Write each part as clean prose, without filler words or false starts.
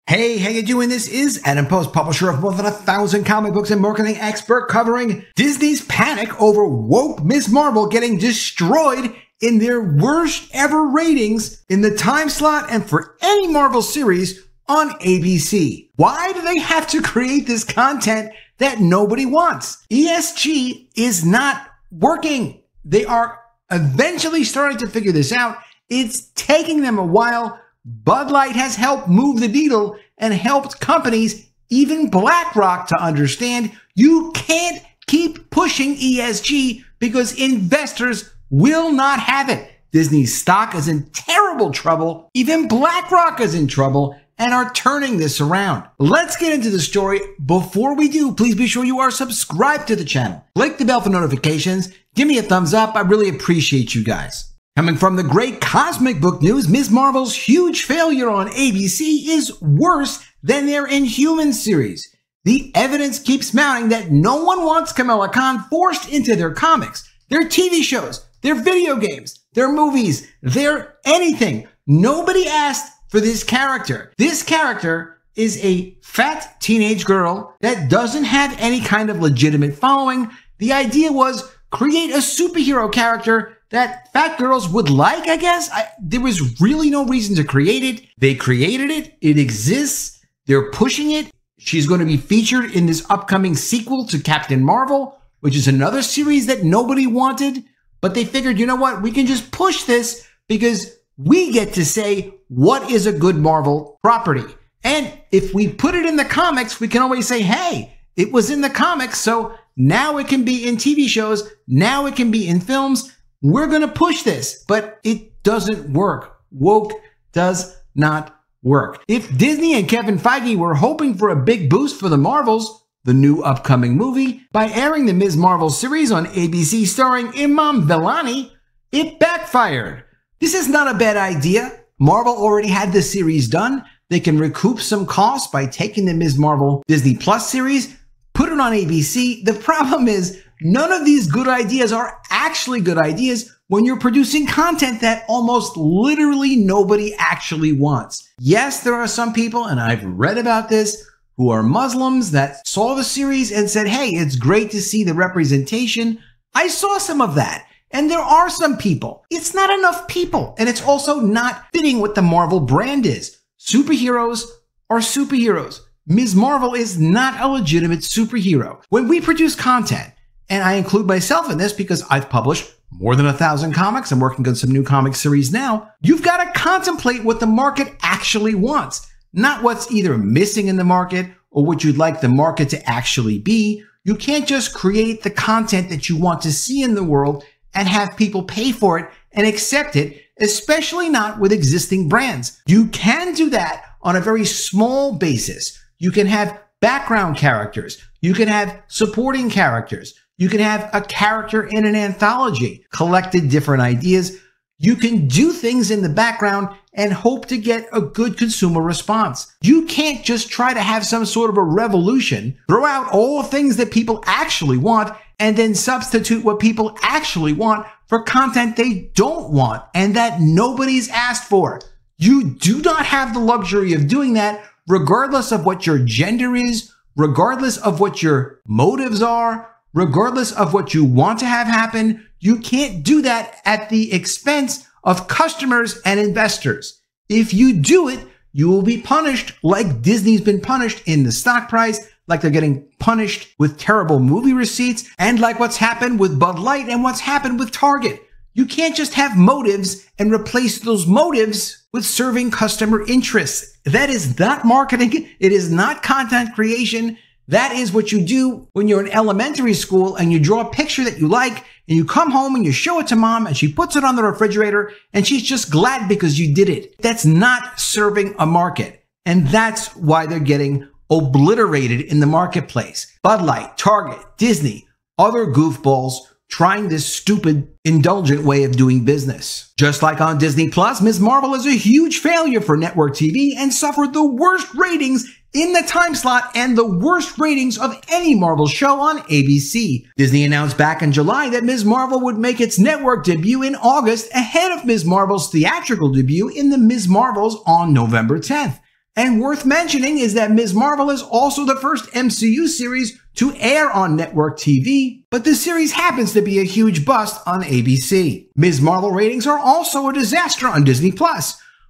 Hey, how you doing? This is Adam Post, publisher of more than 1,000 comic books and marketing expert, covering Disney's panic over woke Ms. Marvel getting destroyed in their worst ever ratings in the time slot and for any Marvel series on ABC. Why do they have to create this content that nobody wants? ESG is not working. They are eventually starting to figure this out. It's taking them a while. Bud Light has helped move the needle and helped companies, even BlackRock, to understand you can't keep pushing ESG because investors will not have it. Disney's stock is in terrible trouble. Even BlackRock is in trouble and are turning this around. Let's get into the story. Before we do, please be sure you are subscribed to the channel. Click the bell for notifications. Give me a thumbs up. I really appreciate you guys. Coming from the great cosmic book news, Ms. Marvel's huge failure on ABC is worse than their Inhumans series. The evidence keeps mounting that no one wants Kamala Khan forced into their comics, their TV shows, their video games, their movies, their anything. Nobody asked for this character. This character is a fat teenage girl that doesn't have any kind of legitimate following. The idea was create a superhero character that fat girls would like, I guess. There was really no reason to create it. They created it. It exists. They're pushing it. She's going to be featured in this upcoming sequel to Captain Marvel, which is another series that nobody wanted. But they figured, you know what? We can just push this because we get to say what is a good Marvel property. And if we put it in the comics, we can always say, hey, it was in the comics, so now it can be in TV shows. Now it can be in films. We're going to push this, but it doesn't work. Woke does not work. If Disney and Kevin Feige were hoping for a big boost for the Marvels, the new upcoming movie, by airing the Ms. Marvel series on ABC starring Imam Vellani, it backfired. This is not a bad idea. Marvel already had the series done. They can recoup some costs by taking the Ms. Marvel Disney Plus series, put it on ABC. The problem is, none of these good ideas are actually good ideas when you're producing content that almost literally nobody actually wants. Yes, there are some people, and I've read about this, who are Muslims that saw the series and said, hey, it's great to see the representation. I saw some of that. And there are some people. It's not enough people. And it's also not fitting what the Marvel brand is. Superheroes are superheroes. Ms. Marvel is not a legitimate superhero. When we produce content, and I include myself in this because I've published more than 1,000 comics. I'm working on some new comic series now. You've got to contemplate what the market actually wants, not what's either missing in the market or what you'd like the market to actually be. You can't just create the content that you want to see in the world and have people pay for it and accept it, especially not with existing brands. You can do that on a very small basis. You can have background characters. You can have supporting characters. You can have a character in an anthology, collected different ideas. You can do things in the background and hope to get a good consumer response. You can't just try to have some sort of a revolution, throw out all the things that people actually want, and then substitute what people actually want for content they don't want and that nobody's asked for. You do not have the luxury of doing that, regardless of what your gender is, regardless of what your motives are, regardless of what you want to have happen. You can't do that at the expense of customers and investors. If you do it, you will be punished like Disney's been punished in the stock price, like they're getting punished with terrible movie receipts, and like what's happened with Bud Light and what's happened with Target. You can't just have motives and replace those motives with serving customer interests. That is not marketing. It is not content creation. That is what you do when you're in elementary school and you draw a picture that you like and you come home and you show it to mom and she puts it on the refrigerator and she's just glad because you did it. That's not serving a market. And that's why they're getting obliterated in the marketplace. Bud Light, Target, Disney, other goofballs trying this stupid, indulgent way of doing business. Just like on Disney Plus, Ms. Marvel is a huge failure for network TV and suffered the worst ratings in the time slot and the worst ratings of any Marvel show on ABC. Disney announced back in July that Ms. Marvel would make its network debut in August ahead of Ms. Marvel's theatrical debut in the Ms. Marvels on November 10th. And worth mentioning is that Ms. Marvel is also the first MCU series to air on network TV, but the series happens to be a huge bust on ABC. Ms. Marvel ratings are also a disaster on Disney+.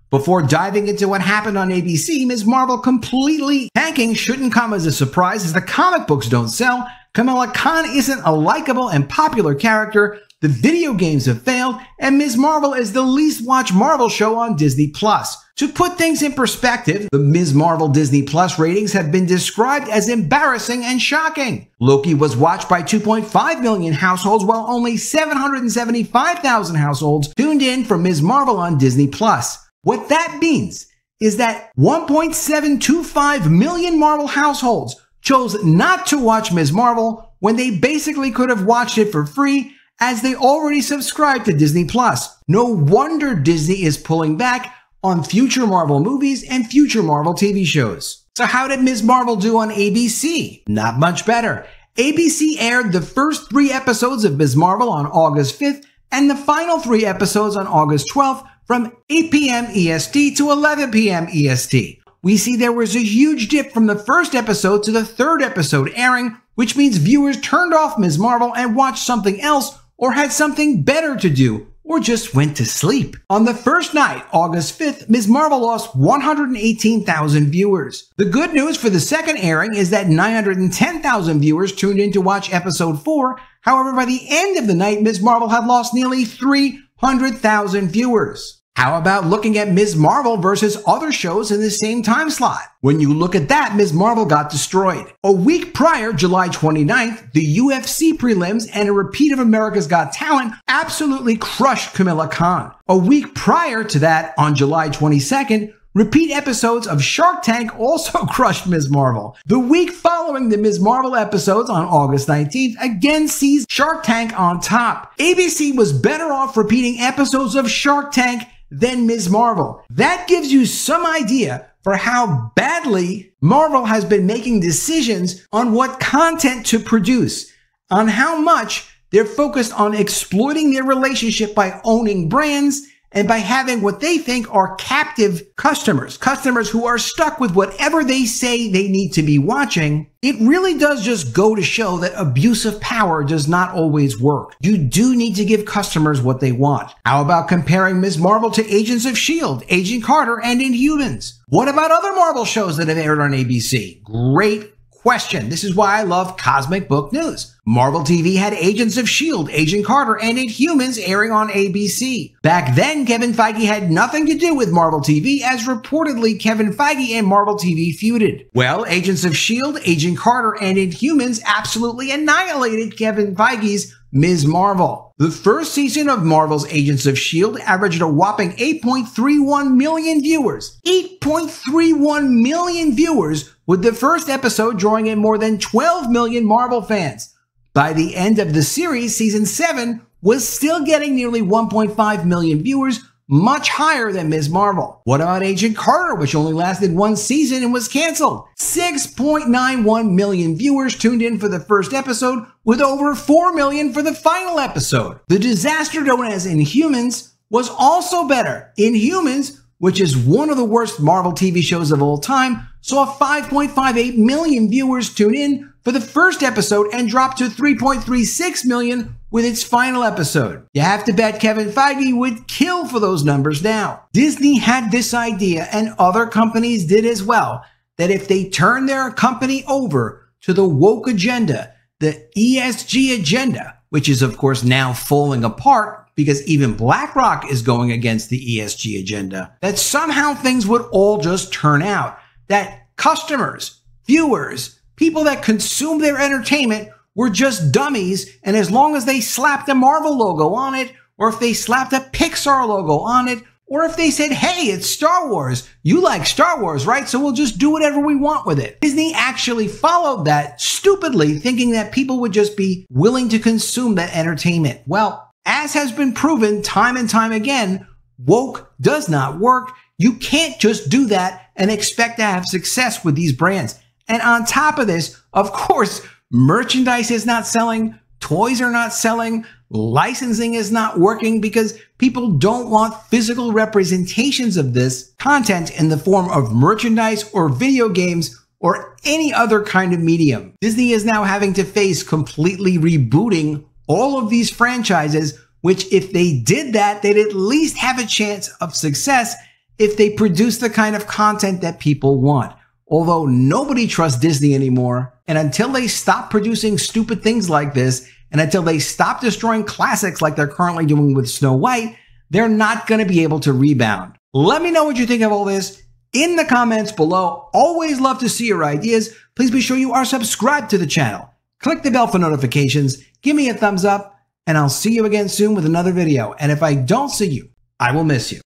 Before diving into what happened on ABC, Ms. Marvel completely tanking shouldn't come as a surprise, as the comic books don't sell, Kamala Khan isn't a likable and popular character, the video games have failed, and Ms. Marvel is the least watched Marvel show on Disney+. To put things in perspective, the Ms. Marvel Disney Plus ratings have been described as embarrassing and shocking. Loki was watched by 2.5 million households, while only 775,000 households tuned in for Ms. Marvel on Disney Plus. What that means is that 1.725 million Marvel households chose not to watch Ms. Marvel when they basically could have watched it for free, as they already subscribed to Disney Plus. No wonder Disney is pulling back on future Marvel movies and future Marvel TV shows. So how did Ms. Marvel do on ABC? Not much better. ABC aired the first 3 episodes of Ms. Marvel on August 5th and the final 3 episodes on August 12th from 8 p.m. EST to 11 p.m. EST. We see there was a huge dip from the first episode to the 3rd episode airing, which means viewers turned off Ms. Marvel and watched something else or had something better to do, or just went to sleep. On the first night, August 5th, Ms. Marvel lost 118,000 viewers. The good news for the second airing is that 910,000 viewers tuned in to watch episode 4. However, by the end of the night, Ms. Marvel had lost nearly 300,000 viewers. How about looking at Ms. Marvel versus other shows in the same time slot? When you look at that, Ms. Marvel got destroyed. A week prior, July 29th, the UFC prelims and a repeat of America's Got Talent absolutely crushed Kamala Khan. A week prior to that, on July 22nd, repeat episodes of Shark Tank also crushed Ms. Marvel. The week following the Ms. Marvel episodes on August 19th again sees Shark Tank on top. ABC was better off repeating episodes of Shark Tank than Ms. Marvel. That gives you some idea for how badly Marvel has been making decisions on what content to produce, on how much they're focused on exploiting their relationship by owning brands and by having what they think are captive customers who are stuck with whatever they say they need to be watching. It really does just go to show that abuse of power does not always work. You do need to give customers what they want. How about comparing Ms. Marvel to Agents of S.H.I.E.L.D., Agent Carter, and Inhumans? What about other Marvel shows that have aired on ABC? Great question. This is why I love Cosmic Book News. Marvel TV had Agents of S.H.I.E.L.D., Agent Carter, and Inhumans airing on ABC. Back then, Kevin Feige had nothing to do with Marvel TV, as reportedly Kevin Feige and Marvel TV feuded. Well, Agents of S.H.I.E.L.D., Agent Carter, and Inhumans absolutely annihilated Kevin Feige's Ms. Marvel. The first season of Marvel's Agents of S.H.I.E.L.D. averaged a whopping 8.31 million viewers. 8.31 million viewers, with the first episode drawing in more than 12 million Marvel fans. By the end of the series, season 7 was still getting nearly 1.5 million viewers, much higher than Ms. Marvel. What about Agent Carter, which only lasted 1 season and was canceled? 6.91 million viewers tuned in for the first episode, with over 4 million for the final episode. The disaster known as Inhumans was also better. Inhumans, which is one of the worst Marvel TV shows of all time, saw 5.58 million viewers tune in for the first episode and dropped to 3.36 million with its final episode. You have to bet Kevin Feige would kill for those numbers now. Disney had this idea, and other companies did as well, that if they turn their company over to the woke agenda, the ESG agenda, which is of course now falling apart because even BlackRock is going against the ESG agenda, that somehow things would all just turn out. That customers, viewers, people that consume their entertainment were just dummies, and as long as they slapped a Marvel logo on it, or if they slapped a Pixar logo on it, or if they said, hey, it's Star Wars, you like Star Wars, right? So we'll just do whatever we want with it. Disney actually followed that stupidly, thinking that people would just be willing to consume that entertainment. Well, as has been proven time and time again, woke does not work. You can't just do that and expect to have success with these brands. And on top of this, of course, merchandise is not selling, Toys are not selling. Licensing is not working because people don't want physical representations of this content in the form of merchandise or video games or any other kind of medium. Disney is now having to face completely rebooting all of these franchises, which if they did that, they'd at least have a chance of success if they produce the kind of content that people want. Although nobody trusts Disney anymore, and until they stop producing stupid things like this, and until they stop destroying classics like they're currently doing with Snow White, they're not going to be able to rebound. Let me know what you think of all this in the comments below. Always love to see your ideas. Please be sure you are subscribed to the channel. Click the bell for notifications. Give me a thumbs up, and I'll see you again soon with another video. And if I don't see you, I will miss you.